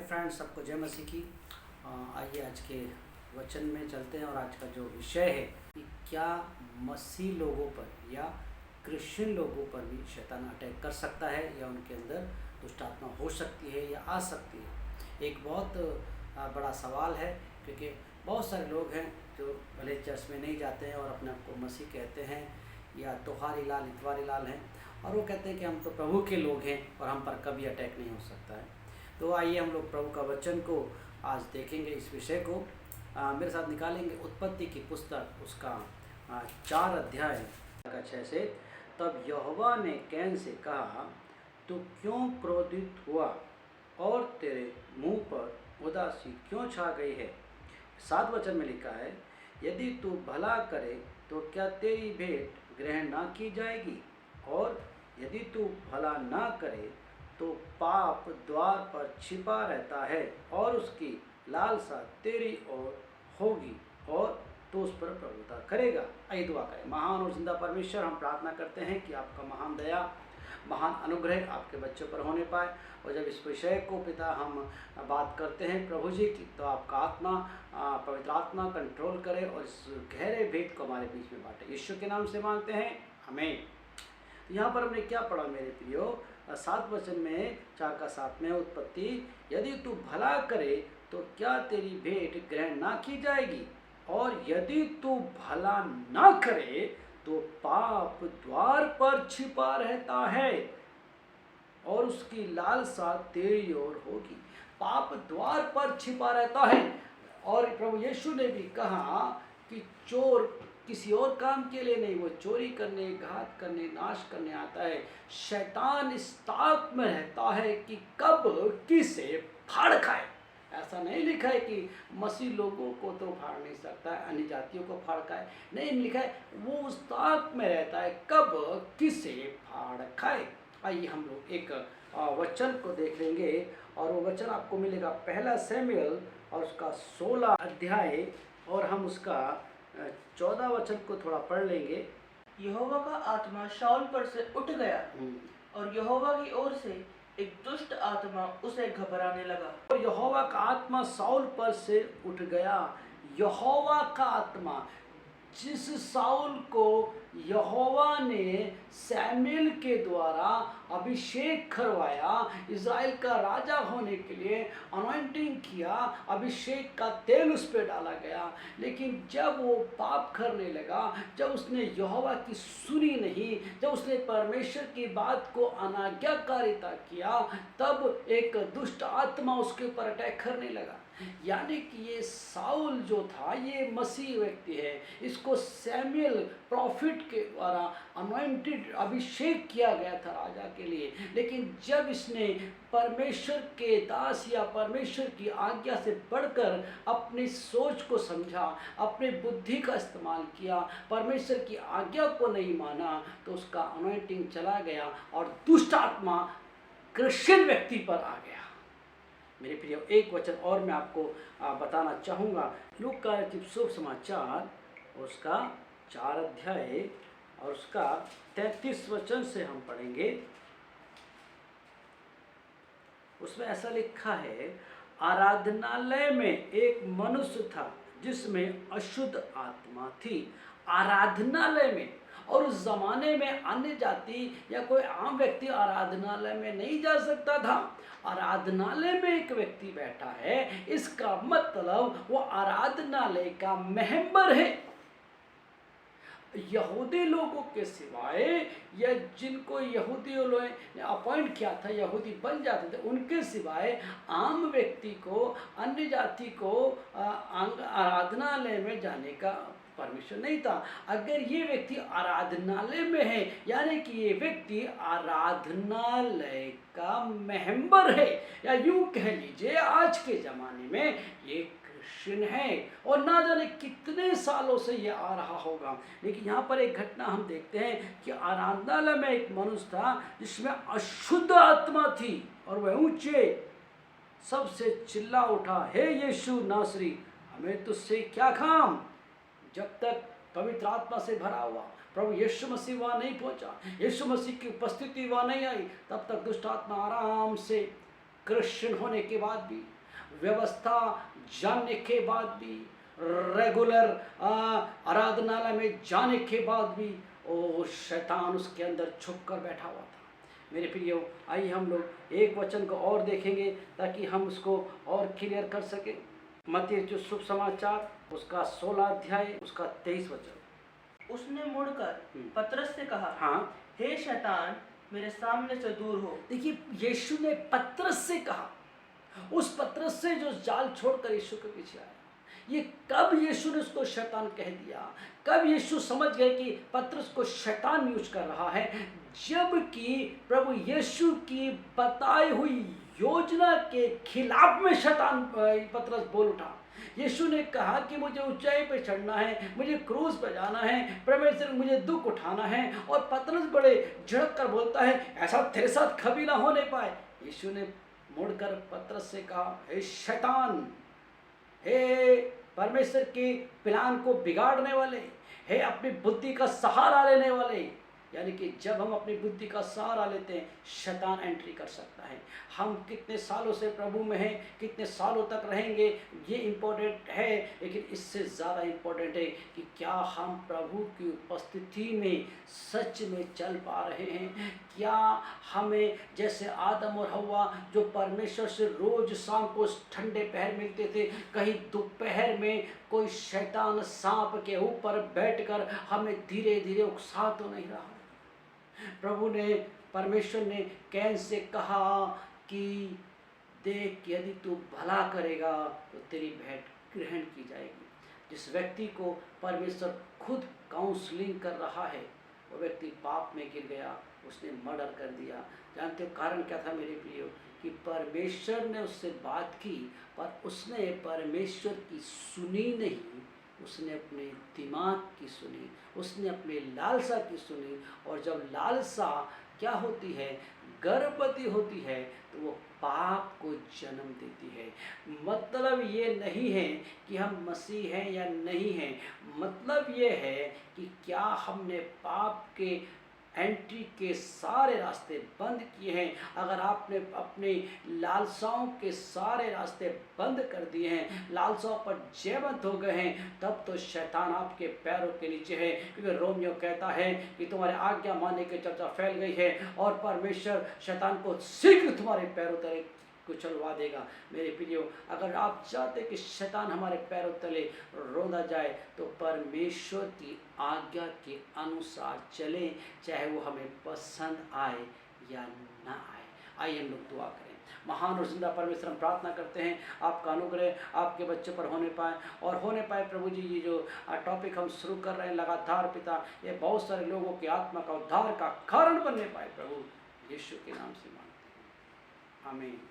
Friends, सबको जय मसीह की। आइए आज के वचन में चलते हैं और आज का जो विषय है कि क्या मसीह लोगों पर या क्रिश्चियन लोगों पर भी शैतान अटैक कर सकता है या उनके अंदर दुष्ट आत्मा हो सकती है या आ सकती है। एक बहुत बड़ा सवाल है, क्योंकि बहुत सारे लोग हैं जो भले चर्च में नहीं जाते हैं और अपने आप को मसीह कहते हैं या त्योहारी लाल इतवारी लाल हैं, और वो कहते हैं कि हम तो प्रभु के लोग हैं और हम पर कभी अटैक नहीं हो सकता है। तो आइए हम लोग प्रभु का वचन को आज देखेंगे। इस विषय को मेरे साथ निकालेंगे उत्पत्ति की पुस्तक, उसका 4 अध्याय का 6 से। तब यहोवा ने कैन से कहा, तू क्यों क्रोधित हुआ और तेरे मुंह पर उदासी क्यों छा गई है। 7 वचन में लिखा है, यदि तू भला करे तो क्या तेरी भेंट ग्रहण ना की जाएगी, और यदि तू भला ना करे तो पाप द्वार पर छिपा रहता है और उसकी लालसा तेरी ओर होगी और तो उस पर प्रभुता करेगा। आइए दुआ करें। महान और जिंदा परमेश्वर, हम प्रार्थना करते हैं कि आपका महान दया, महान अनुग्रह आपके बच्चों पर होने पाए, और जब इस विषय को पिता हम बात करते हैं प्रभु जी की, तो आपका आत्मा, पवित्र आत्मा कंट्रोल करे और इस गहरे भेद को हमारे बीच में बांटे। यीशु के नाम से मांगते हैं, आमीन। तो यहाँ पर हमने क्या पढ़ा मेरे प्रियो? 7 वचन में 4 का 7 में उत्पत्ति, यदि तू भला करे तो क्या तेरी भेंट ग्रहण ना की जाएगी, और यदि तू भला ना करे तो पाप द्वार पर छिपा रहता है और उसकी लालसा तेरी ओर होगी। पाप द्वार पर छिपा रहता है। और प्रभु यीशु ने भी कहा कि चोर किसी और काम के लिए नहीं, वो चोरी करने, घात करने, नाश करने आता है। शैतान इस ताक में रहता है कि कब किसे फाड़ खाए। ऐसा नहीं लिखा है कि मसीह लोगों को तो फाड़ नहीं सकता है, अन्य जातियों को फाड़ खाए, नहीं लिखा है। वो उस ताक में रहता है कब किसे फाड़ खाए। आइए हम लोग एक वचन को देख लेंगे, और वो वचन आपको मिलेगा 1 शमूएल और उसका 16 अध्याय, और हम उसका 14 वचन को थोड़ा पढ़ लेंगे। यहोवा का आत्मा शाऊल पर से उठ गया और यहोवा की ओर से एक दुष्ट आत्मा उसे घबराने लगा। और यहोवा का आत्मा शाऊल पर से उठ गया। यहोवा का आत्मा, जिस शाऊल को यहोवा ने शमूएल के द्वारा अभिषेक करवाया, इज़राइल का राजा होने के लिए अनॉइंटिंग किया, अभिषेक का तेल उस पर डाला गया, लेकिन जब वो पाप करने लगा, जब उसने यहोवा की सुनी नहीं, जब उसने परमेश्वर की बात को अनाज्ञाकारिता किया, तब एक दुष्ट आत्मा उसके ऊपर अटैक करने लगा। यानी कि ये शाऊल जो था, ये मसीह व्यक्ति है। इसको शमूएल प्रॉफिट के द्वारा अनॉइंटेड, अभिषेक किया गया था राजा के लिए, लेकिन जब इसने परमेश्वर के दास या परमेश्वर की आज्ञा से बढ़कर अपनी सोच को समझा, अपने बुद्धि का इस्तेमाल किया, परमेश्वर की आज्ञा को नहीं माना, तो उसका अनॉइंटिंग चला गया और दुष्ट आत्मा क्रिश्चियन व्यक्ति पर आ गया। मेरे प्रिय, एक वचन और मैं आपको बताना चाहूँगा। लूका का शुभ समाचार उसका 4 अध्याय और उसका 33 वचन से हम पढ़ेंगे। उसमें ऐसा लिखा है, आराधनालय में एक मनुष्य था जिसमें अशुद्ध आत्मा थी। आराधनालय में, और उस जमाने में अन्य जाति या कोई आम व्यक्ति आराधनालय में नहीं जा सकता था। आराधनालय में एक व्यक्ति बैठा है, इसका मतलब वो आराधनालय का मेंबर है। यहूदी लोगों के सिवाय, या जिनको यहूदियों ने अपॉइंट किया था, यहूदी बन जाते थे, उनके सिवाय आम व्यक्ति को, अन्य जाति को आराधनालय में जाने का परमिशन नहीं था। अगर ये व्यक्ति आराधनालय में है, यानी कि ये व्यक्ति आराधनालय का मेंबर है, या यूं कह लीजिए आज के ज़माने में ये क्रिश्चियन है, और ना जाने कितने सालों से ये आ रहा होगा। लेकिन यहाँ पर एक घटना हम देखते हैं कि आराधनालय में एक मनुष्य था जिसमें अशुद्ध आत्मा थी, और वह ऊंचे सबसे चिल्ला उठा, हे यीशु नासरी, हमें तुझसे क्या काम। जब तक पवित्र आत्मा से भरा हुआ प्रभु यीशु मसीह वहाँ नहीं पहुँचा, यीशु मसीह की उपस्थिति वहाँ नहीं आई, तब तक दुष्ट आत्मा आराम से क्रिश्चियन होने के बाद भी, व्यवस्था जानने के बाद भी, रेगुलर आराधनालय में जाने के बाद भी ओ शैतान उसके अंदर छुप कर बैठा हुआ था। मेरे प्रियो, आइए हम लोग एक वचन को और देखेंगे ताकि हम उसको और क्लियर कर सकें। मत्ती जो शुभ समाचार उसका 16 अध्याय उसका 23 वचन। उसने मुड़कर पतरस से कहा, हाँ, हे शैतान, मेरे सामने से दूर हो। देखिए यीशु ने पतरस से कहा, उस पतरस से जो जाल छोड़कर यीशु के पीछे आया। ये कब यीशु ने उसको शैतान कह दिया, कब यीशु समझ गए कि पतरस को शैतान यूज कर रहा है, जबकि प्रभु यीशु की बताई हुई योजना के खिलाफ में शैतान पतरस बोल उठा। यीशु ने कहा कि मुझे ऊंचाई पे चढ़ना है, मुझे क्रूस पे जाना है, परमेश्वर मुझे दुख उठाना है, और पतरस बड़े झड़क कर बोलता है ऐसा तेरे साथ कभी ना होने पाए। यीशु ने मुड़कर पतरस से कहा, हे शैतान, हे परमेश्वर के प्लान को बिगाड़ने वाले, हे अपनी बुद्धि का सहारा लेने वाले, यानी कि जब हम अपनी बुद्धि का सहारा लेते हैं शैतान एंट्री कर सकता है। हम कितने सालों से प्रभु में हैं, कितने सालों तक रहेंगे, ये इम्पोर्टेंट है, लेकिन इससे ज़्यादा इम्पोर्टेंट है कि क्या हम प्रभु की उपस्थिति में सच में चल पा रहे हैं। क्या हमें जैसे आदम और हव्वा जो परमेश्वर से रोज़ शाम को ठंडे पहर मिलते थे, कहीं दोपहर में कोई शैतान सांप के ऊपर बैठकर हमें धीरे धीरे उकसा तो नहीं रहा। प्रभु ने, परमेश्वर ने कैन से कहा कि देख, यदि तू भला करेगा तो तेरी भेंट ग्रहण की जाएगी। जिस व्यक्ति को परमेश्वर खुद काउंसलिंग कर रहा है, वो व्यक्ति पाप में गिर गया, उसने मर्डर कर दिया। जानते हो कारण क्या था मेरे प्रियो? कि परमेश्वर ने उससे बात की, पर उसने परमेश्वर की सुनी नहीं, उसने अपने दिमाग की सुनी, उसने अपने लालसा की सुनी। और जब लालसा क्या होती है, गर्भवती होती है, तो वो पाप को जन्म देती है। मतलब ये नहीं है कि हम मसीह हैं या नहीं हैं, मतलब ये है कि क्या हमने पाप के एंट्री के सारे रास्ते बंद किए हैं। अगर आपने अपने लालसाओं के सारे रास्ते बंद कर दिए हैं, लालसाओं पर जयवंत हो गए हैं, तब तो शैतान आपके पैरों के नीचे है। क्योंकि रोमियो कहता है कि तुम्हारे आज्ञा मानने की चर्चा फैल गई है और परमेश्वर शैतान को शीघ्र तुम्हारे पैरों तले कुचलवा देगा। मेरे प्रियो, अगर आप चाहते कि शैतान हमारे पैरों तले रोंदा जाए, तो परमेश्वर की आज्ञा के अनुसार चलें, चाहे वो हमें पसंद आए या ना आए। आइए हम लोग दुआ करें। महान और जिंदा परमेश्वर, हम प्रार्थना करते हैं आपका अनुग्रह आपके बच्चों पर होने पाए और होने पाए। प्रभु जी, ये जो टॉपिक हम शुरू कर रहे हैं लगातार पिता, ये बहुत सारे लोगों की आत्मा का उद्धार का कारण बनने पाए। प्रभु यीशु के नाम से मांगते हैं, आमीन।